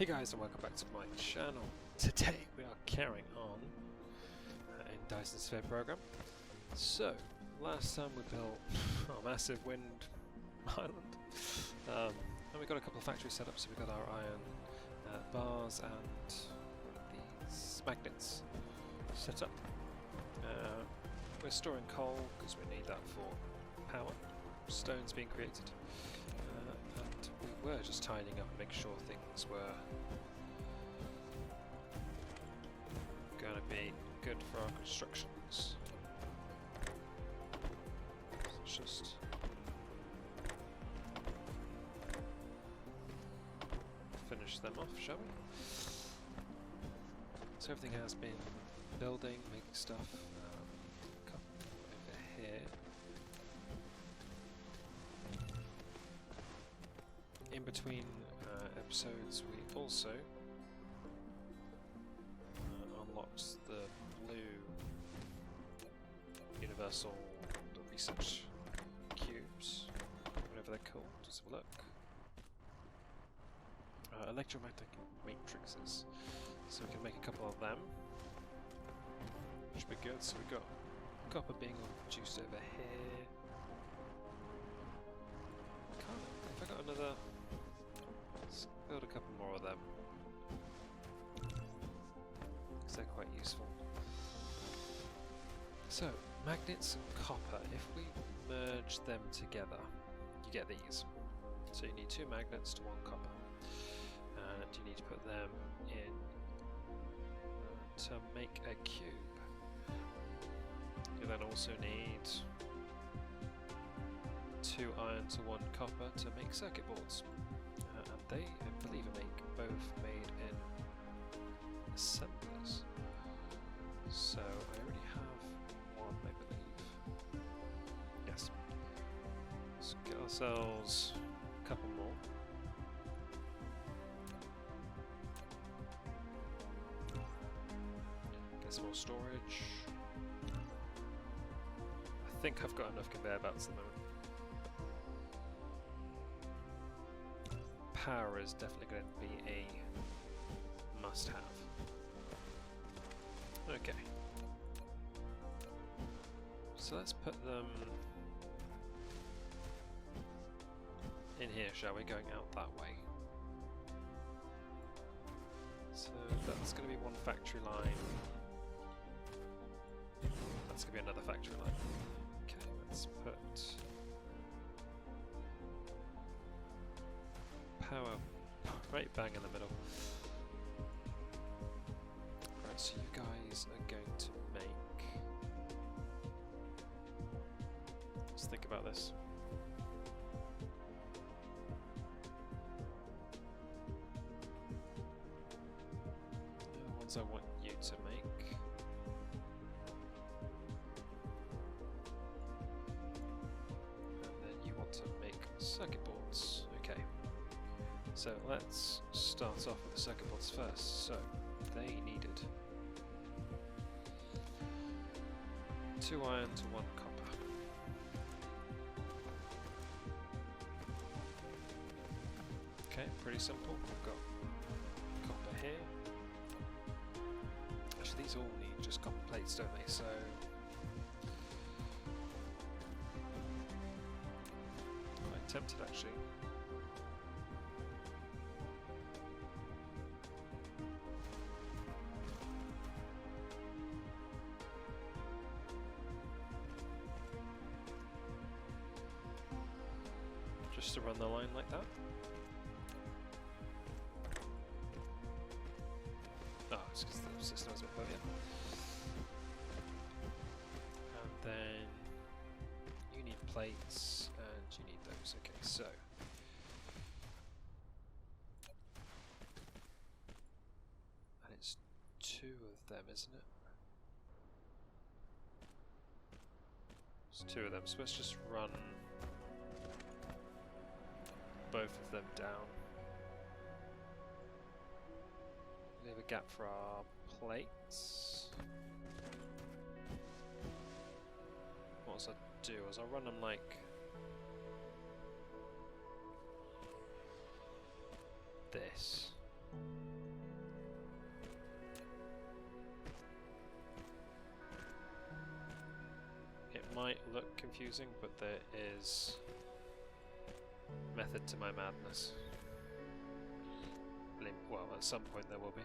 Hey guys, and welcome back to my channel. Today we are carrying on in Dyson Sphere Program. So, last time we built a massive wind island, and we got a couple of factories set up. So we got our iron bars and these magnets set up. We're storing coal because we need that for power. Stone's being created. And we were just tidying up and making sure things were going to be good for our constructions. So let's just finish them off, shall we? So everything has been building, making stuff. Come over here. In between episodes, we also unlocked the blue universal research cubes, whatever they're called. Just have a look. Electromagnetic matrices, so we can make a couple of them, which would be good. So we've got copper being all produced over here. If I got another, let's build a couple more of them, because they're quite useful. So, magnets and copper, if we merge them together, you get these. So you need 2 magnets to 1 copper, and you need to put them in to make a cube. You then also need 2 iron to 1 copper to make circuit boards, and they, I believe, are both made in assemblers. So I already have one, I believe. Yes. Let's get ourselves a couple more. Get some more storage. I think I've got enough conveyor belts at the moment. Power is definitely going to be a must-have. Okay. So let's put them in here, shall we? Going out that way. So that's going to be 1 factory line. That's going to be another factory line. Okay, let's put power right bang in the middle. Right, so you guys are going to make... Let's think about this. The ones I want you to make. And then you want to make circuit boards. Okay. So let's start off with the circuit boards first. So they needed 2 iron to 1 copper. Okay, pretty simple. We've got copper here. Actually, these all need just copper plates, don't they? So quite tempted, actually. Just to run the line like that. Oh, it's because the system has been put in. And then you need plates, and you need those. Okay, so and it's 2 of them, isn't it? It's 2 of them. So let's just run both of them down. Leave a gap for our plates. What I'll do is I'll run them like this. look confusing, but there is method to my madness. Well, at some point there will be.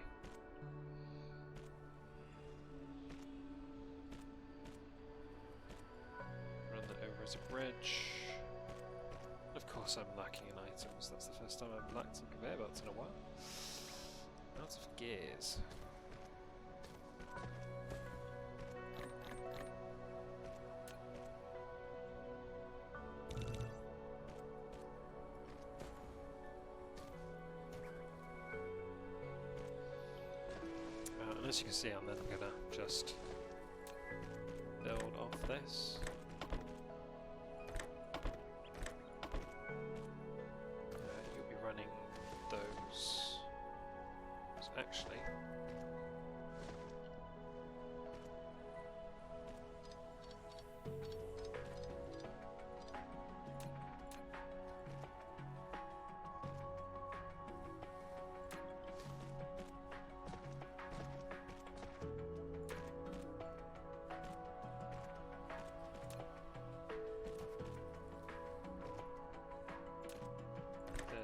Run that over as a bridge. Of course I'm lacking in items. That's the first time I've lacked in conveyor belts in a while. Out of gears. And as you can see, I'm then gonna just build off this. You'll be running those. So actually,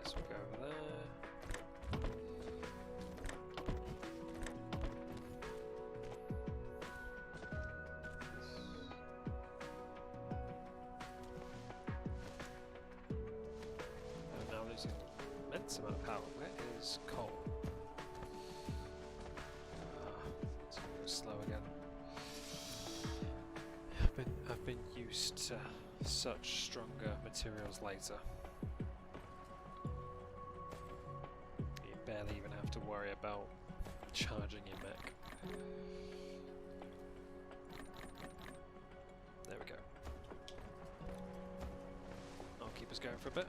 this will go over there. I'm now losing an immense amount of power. Where is coal? It's going to go slow again. I've been used to such stronger materials later. You barely even have to worry about charging your mech. There we go. I'll keep us going for a bit.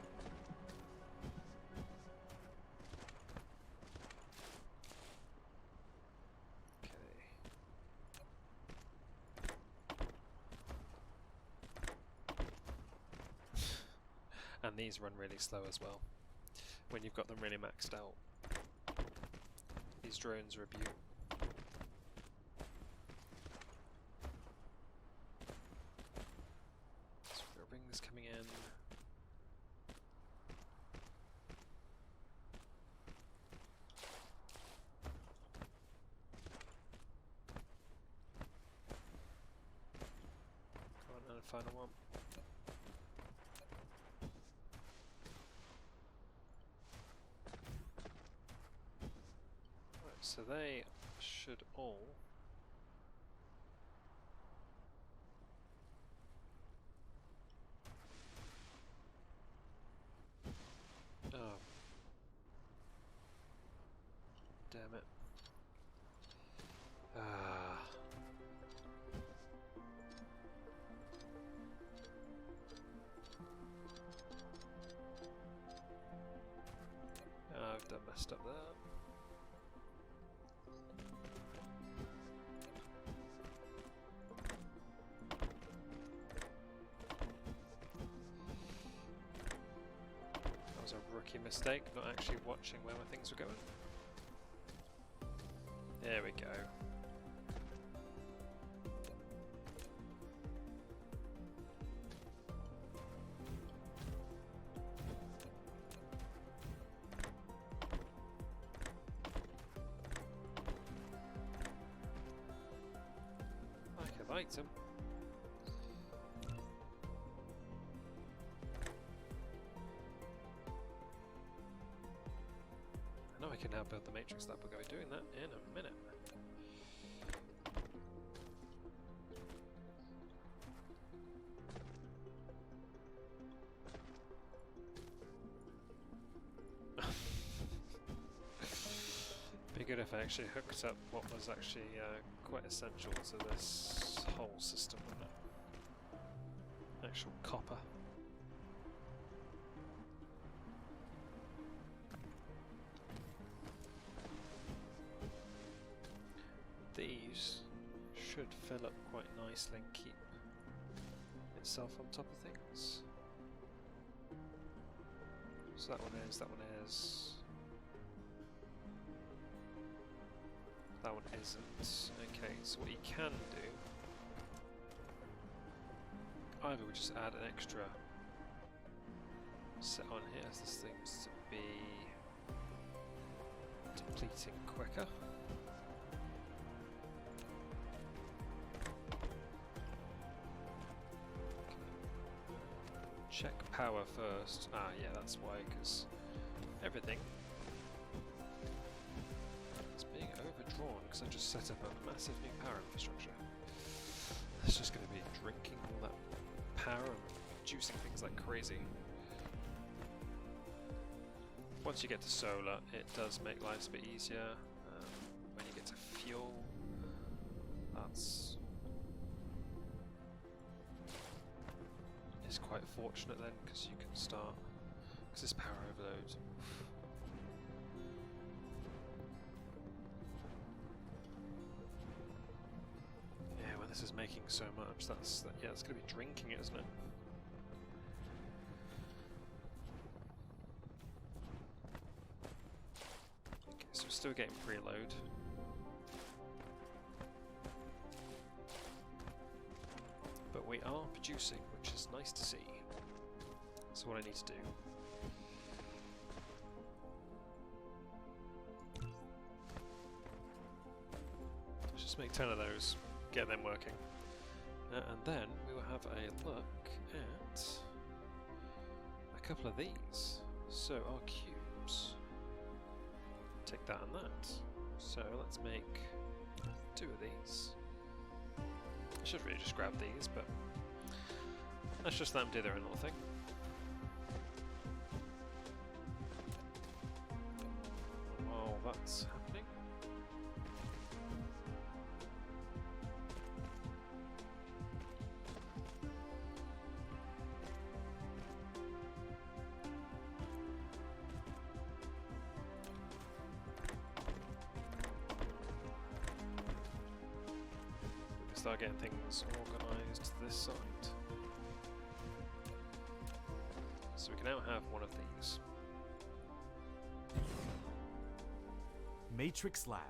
And these run really slow as well, when you've got them really maxed out. These drones are a beaut. So we've got rings coming in. Come on, and a final one. So they should all damn it. I've done messed up there. A rookie mistake, not actually watching where my things were going. There we go. Lack of item. I can now build the matrix lab. We're going to be doing that in a minute. Be good if I actually hooked up what was actually quite essential to this whole system, wouldn't it? Actual copper. These should fill up quite nicely and keep itself on top of things. So that one is, that one is. That one isn't. Okay, so what you can do either we just add an extra set on here, as this seems to be depleting quicker. Check power first. Ah, yeah, that's why, because everything is being overdrawn because I just set up a massive new power infrastructure. It's just going to be drinking all that power and juicing things like crazy. Once you get to solar, it does make life a bit easier. When you get to fuel, it's quite fortunate then, because you can start, because this power overload. Yeah, when this is making so much, yeah, it's going to be drinking it, isn't it? Okay, so we're still getting preload. But we are producing, which is nice to see. So what I need to do is just make 10 of those, get them working. And then we will have a look at a couple of these. So our cubes, take that and that. So let's make 2 of these. I should really just grab these, but let's just let them do their own little thing. While that's happening, start getting things organised to this side. So we can now have one of these. Matrix Lab.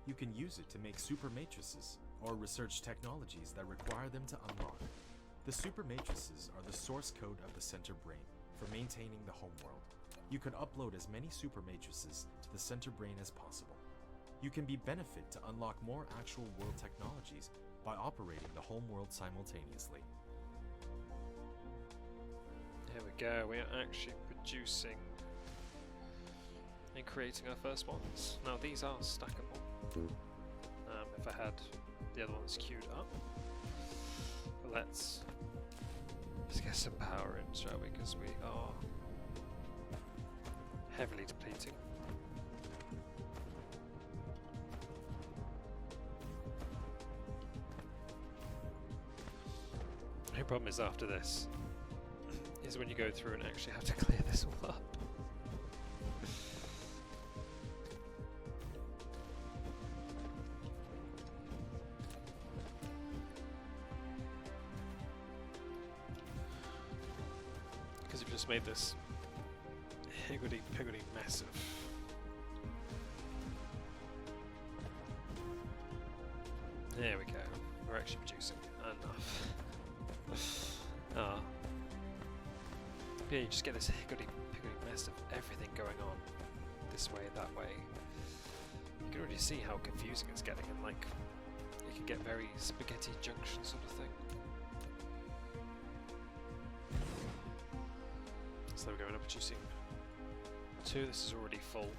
You can use it to make super matrices or research technologies that require them to unlock. The super matrices are the source code of the center brain for maintaining the homeworld. You can upload as many super matrices to the center brain as possible. You can be benefit to unlock more actual world technologies by operating the homeworld simultaneously. Here we go, we are actually producing and creating our first ones. Now these are stackable. If I had the other ones queued up. But let's get some power in, shall we? Because we are heavily depleting. The problem is after this is when you go through and actually have to clear this all up. Because you've just made this higgledy-piggledy mess of there we go. We're actually producing enough. Yeah, you just get this higgledy-piggledy mess of everything going on this way, that way. You can already see how confusing it's getting, and like it can get very spaghetti junction sort of thing. So we're going up producing 2. This is already full.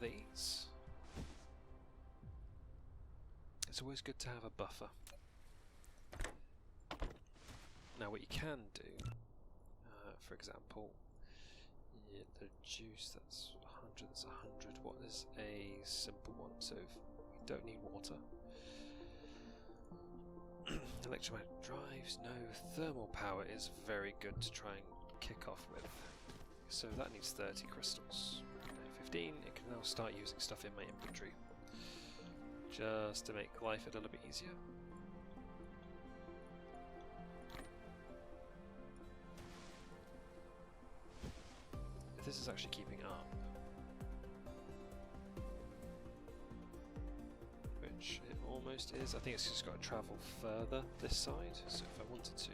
These. It's always good to have a buffer. Now what you can do, for example, the juice, that's 100, that's 100. What is a simple one? So if we don't need water. Electromagnetic drives, no. Thermal power is very good to try and kick off with. So that needs 30 crystals. 15, it can now start using stuff in my inventory just to make life a little bit easier. this is actually keeping up. Which it almost is. I think it's just got to travel further this side, so if I wanted to.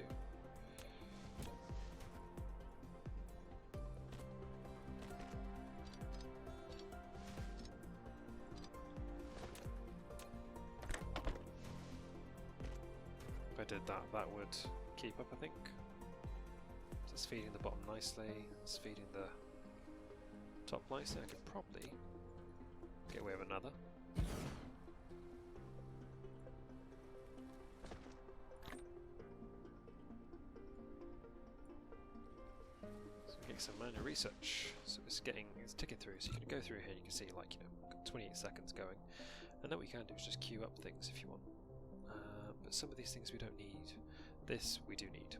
If I did that, that would keep up, I think. So it's feeding the bottom nicely, it's feeding the top nicely. I could probably get away with another. So we're getting some minor research. So it's ticking through, so you can go through here and you can see, like, 28 seconds going. And then what you can do is just queue up things if you want. But some of these things we don't need. This we do need.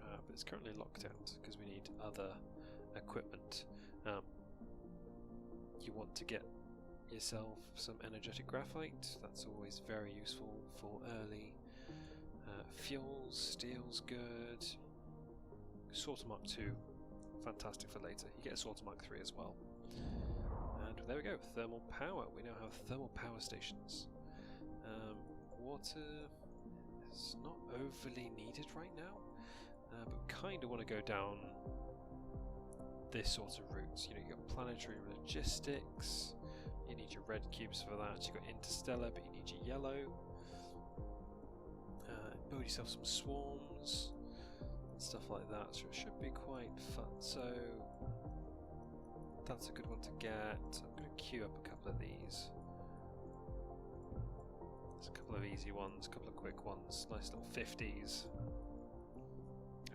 But it's currently locked out because we need other equipment. You want to get yourself some energetic graphite. That's always very useful for early fuels. Steel's good. Sorter Mark 2, fantastic for later. You get a Sorter Mark 3 as well. And there we go, thermal power. We now have thermal power stations. Water is not overly needed right now, but kind of want to go down this sort of route. You know, you've got planetary logistics, you need your red cubes for that, you've got interstellar, but you need your yellow. Build yourself some swarms, and stuff like that, so it should be quite fun. So that's a good one to get. I'm going to queue up a couple of these. There's a couple of easy ones, a couple of quick ones, nice little 50s.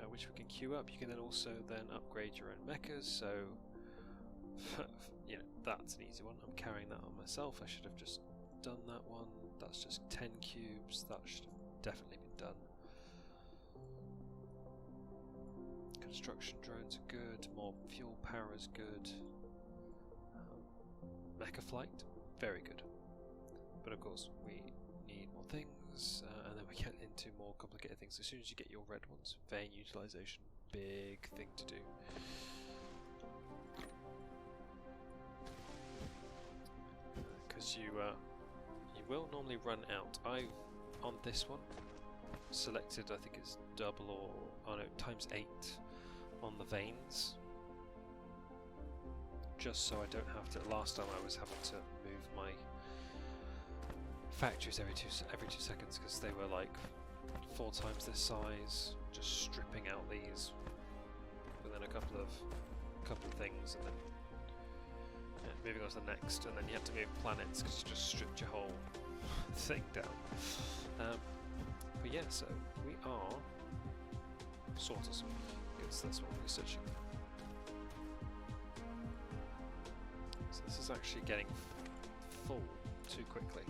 Which we can queue up. You can then also upgrade your own mechas, so you know, that's an easy one. I'm carrying that on myself. I should have just done that one. That's just 10 cubes. That should have definitely been done. Construction drones are good. More fuel power is good. Mecha flight, very good. But of course, we need more things, and then we get into more complicated things. As soon as you get your red ones, vein utilization, big thing to do. Because you will normally run out. I've, on this one, selected, I think it's double or, oh no, times 8 on the veins. Just so I don't have to, last time I was having to move my factories every two seconds because they were like 4 times this size, just stripping out these within a couple of things, and then moving on to the next, and then you have to move planets because you just stripped your whole thing down. But yeah, so we are sort of because that's what we're researching. So this is actually getting full too quickly.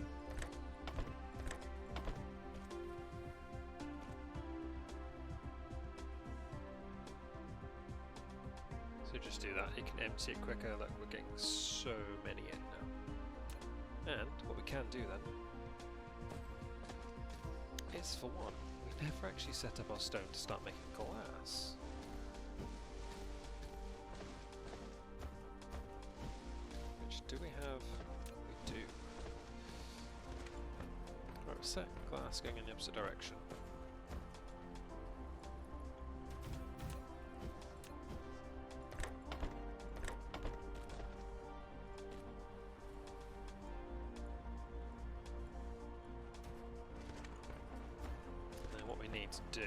So just do that, you can empty it quicker. Look, we're getting so many in now. And what we can do then is, for one, we never actually set up our stone to start making glass. Which do we have? We do. Right, we're set glass going in the opposite direction. To do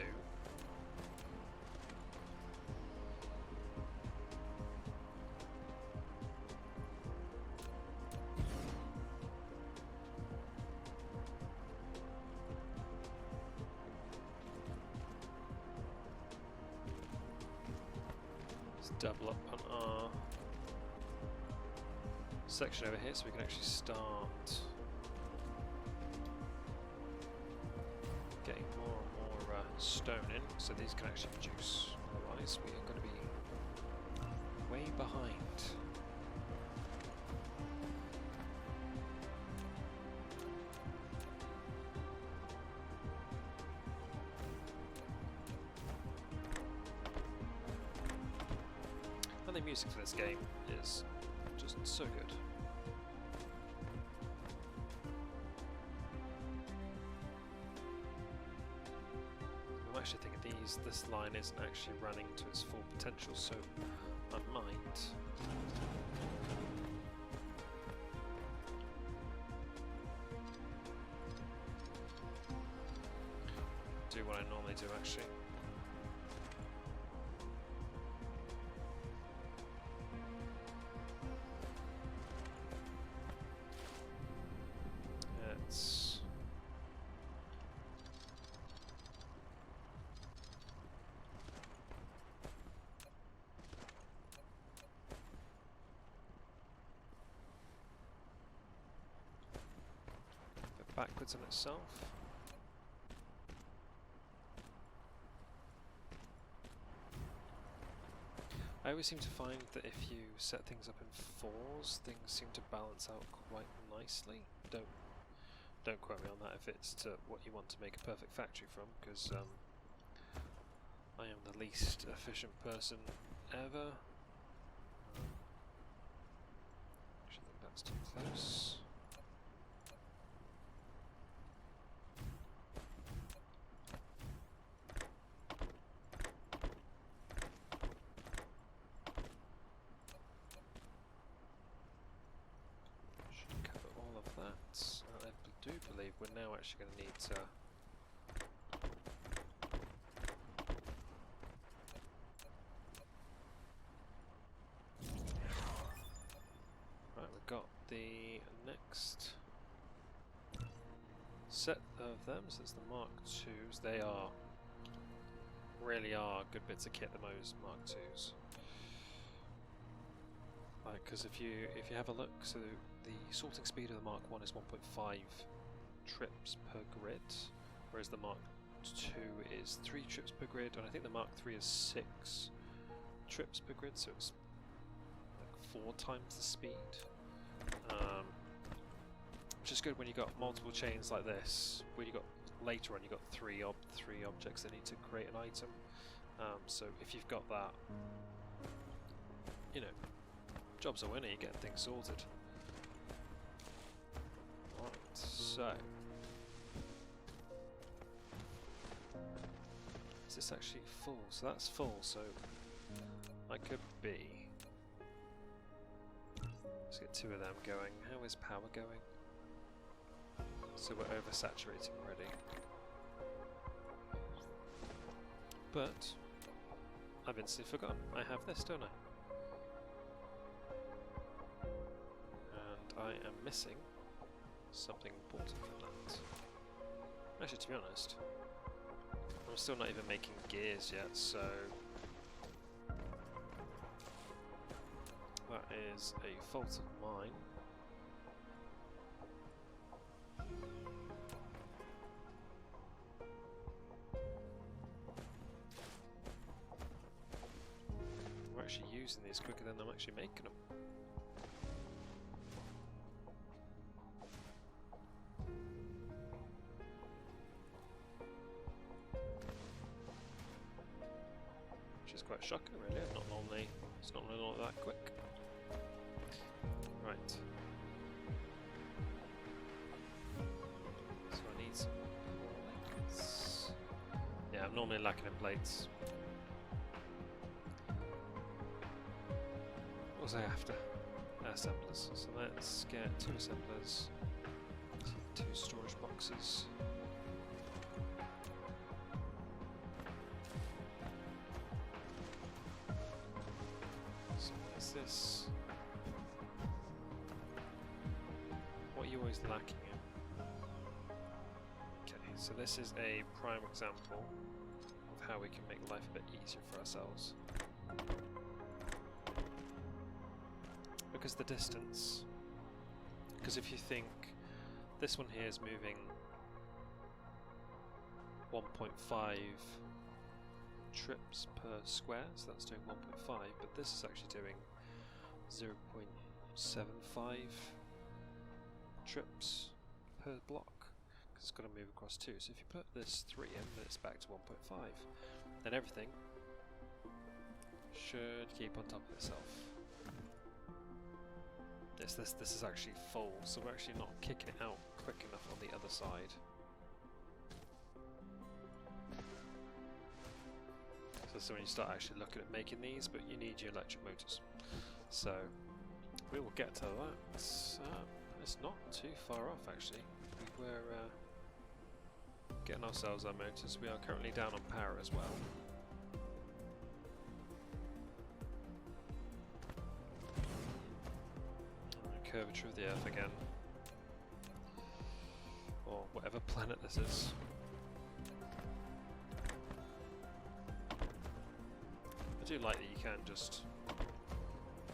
is double up on our section over here so we can actually start getting more and more stone in, so these can actually produce. Otherwise, we are going to be way behind. And they music for this game is just so good. I'm actually thinking this line isn't actually running to its full potential, so I might do what I normally do actually. Let's go backwards on itself. I always seem to find that if you set things up in fours, things seem to balance out quite nicely. Don't quote me on that if it's to what you want to make a perfect factory from, because I am the least efficient person ever. Actually, I think that's too close. I do believe we're now actually going to need to right, we've got the next set of them, so it's the Mark IIs. They really are good bits of kit, the those Mark IIs. Like, because if you have a look, so the sorting speed of the Mark I is 1.5 trips per grid, whereas the Mark II is 3 trips per grid, and I think the Mark III is 6 trips per grid, so it's like 4 times the speed. Which is good when you've got multiple chains like this, where you got later on you got three objects that need to create an item. So if you've got that, you know, job's a winner, you're getting things sorted. Right, so is this actually full? So that's full, so I could be. Let's get 2 of them going. How is power going? So we're oversaturating already. But I've instantly forgotten. I have this, don't I? And I am missing something important from that. Actually, to be honest, I'm still not even making gears yet, so that is a fault of mine. We're actually using these quicker than I'm actually making them. Which is quite shocking, really. It's not normally that quick. Right. So I need some plates. Yeah, I'm normally lacking in plates. What was I after? Assemblers. So let's get 2 assemblers, 2 storage boxes. So what's this? What are you always lacking in? Okay, so this is a prime example of how we can make life a bit easier for ourselves. Because the distance, because if you think this one here is moving 1.5 trips per square, so that's doing 1.5, but this is actually doing 0.75 trips per block, because it's got to move across 2. So if you put this 3 in, then it's back to 1.5. Then everything should keep on top of itself. This is actually full, so we're actually not kicking it out quick enough on the other side. So when you start actually looking at making these, but you need your electric motors. So we will get to that. It's not too far off actually. We were getting ourselves our motors. We are currently down on power as well. Curvature of the Earth again, or whatever planet this is. I do like that you can just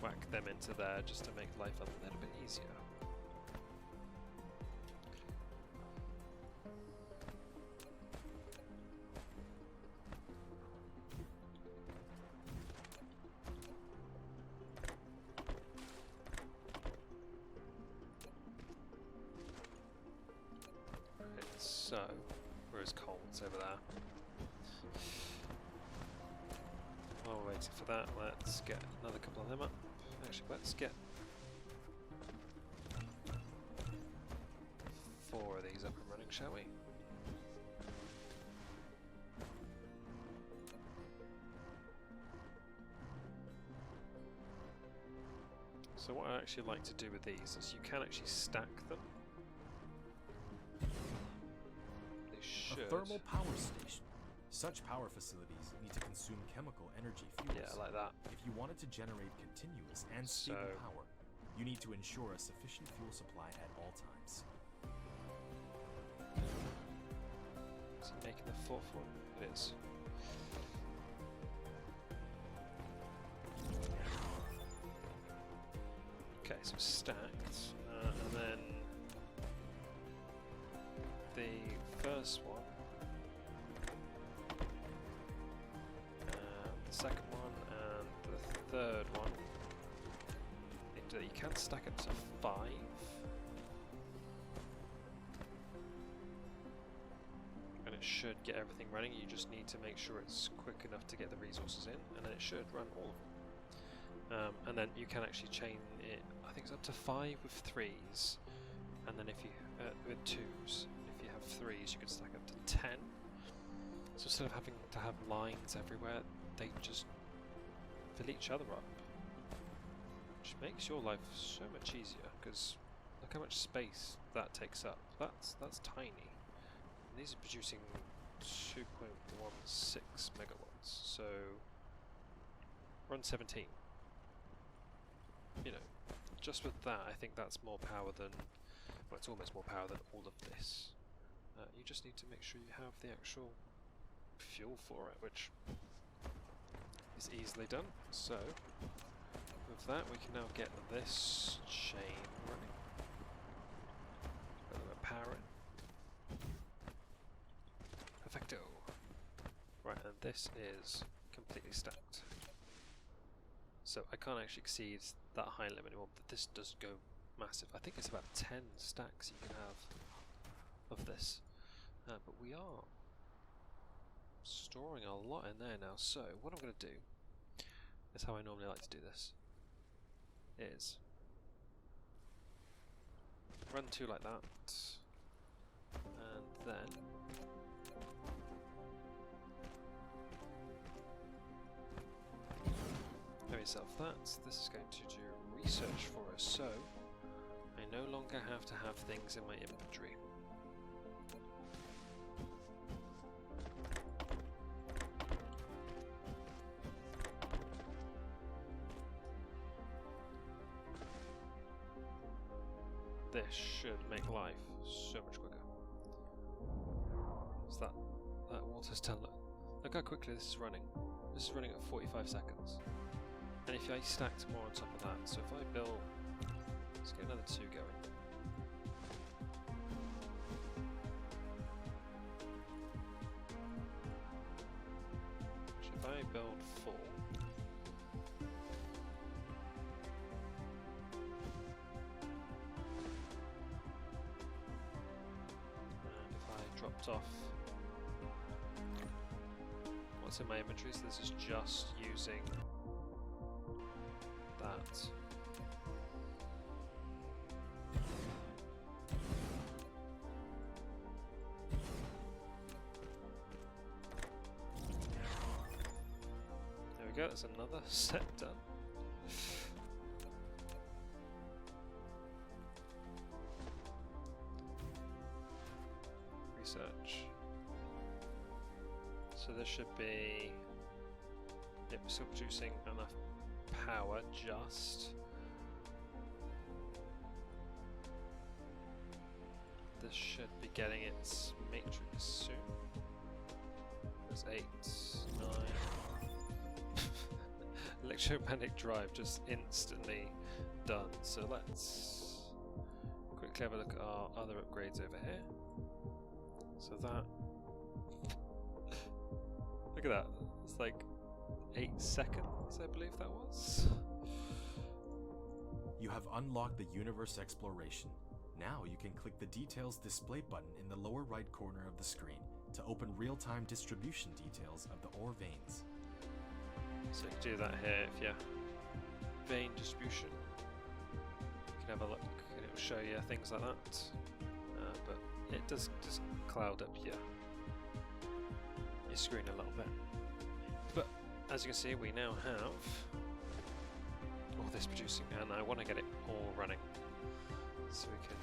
whack them into there just to make life a little bit easier. So, where's Cold's over there? While we're waiting for that, let's get another couple of them up. Actually, let's get 4 of these up and running, shall we? So what I actually like to do with these is you can actually stack them. A thermal power station. Such power facilities need to consume chemical energy fuels. Yeah, like that. If you wanted to generate continuous and stable power, you need to ensure a sufficient fuel supply at all times. Is it making the 4th one? It is. Okay, so stacked, and then the first one, the second one, and the third one. You can stack up to 5. And it should get everything running. You just need to make sure it's quick enough to get the resources in, and then it should run all of them. And then you can actually chain it, I think it's up to 5 with 3s, and then if you with 2s, if you have 3s, you can stack up to 10. So instead of having to have lines everywhere, they just fill each other up, which makes your life so much easier. Because look how much space that takes up. That's tiny. And these are producing 2.16 megawatts. So we're on 17. You know, just with that, I think that's more power than, well, it's almost more power than all of this. You just need to make sure you have the actual fuel for it, which is easily done. So with that, we can now get this chain running. Whether we're powering. Perfecto. Right, and this is completely stacked. So I can't actually exceed that high limit anymore, but this does go massive. I think it's about 10 stacks you can have of this. But we are storing a lot in there now, so what I'm going to do is how I normally like to do this, is run 2 like that, and then have yourself that. This is going to do research for us, so I no longer have to have things in my inventory. This should make life so much quicker. So that water's telling. Look how quickly this is running. This is running at 45 seconds. And if I stacked more on top of that, so if I build, let's get another 2 going. So if I build 4, and if I dropped off what's in my inventory, so this is just using that. There we go, that's another set done. Research. So there should be, yep, still producing enough power just. This should be getting its matrix soon. There's 8, 9. Electromagnetic drive just instantly done. So let's quickly have a look at our other upgrades over here. So that, look at that, it's like 8 seconds, I believe that was. You have unlocked the universe exploration. Now you can click the details display button in the lower right corner of the screen to open real-time distribution details of the ore veins. So you can do that here if you vein distribution. You can have a look and it will show you things like that. But it does just cloud up your screen a little bit. But as you can see, we now have all this producing, and I want to get it all running so we can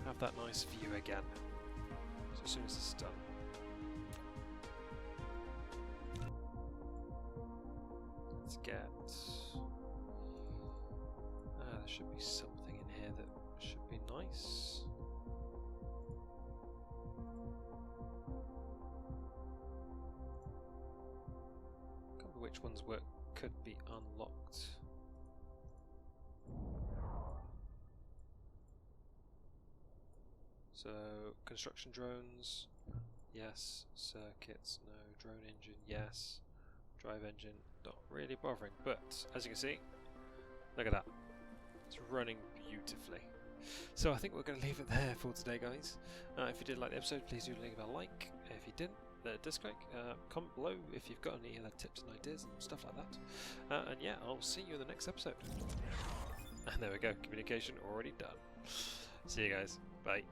have that nice view again. So as soon as it's done. Let's get. There should be something in here that should be nice. Can't remember which ones could be unlocked. So construction drones, yes. Circuits, no. Drone engine, yes. Drive engine, not really bothering. But as you can see, look at that. It's running beautifully. So I think we're going to leave it there for today, guys. If you did like the episode, please do leave a like. If you didn't, dislike. Comment below if you've got any other tips and ideas and stuff like that. And yeah, I'll see you in the next episode. And there we go, communication already done. See you guys. Bye.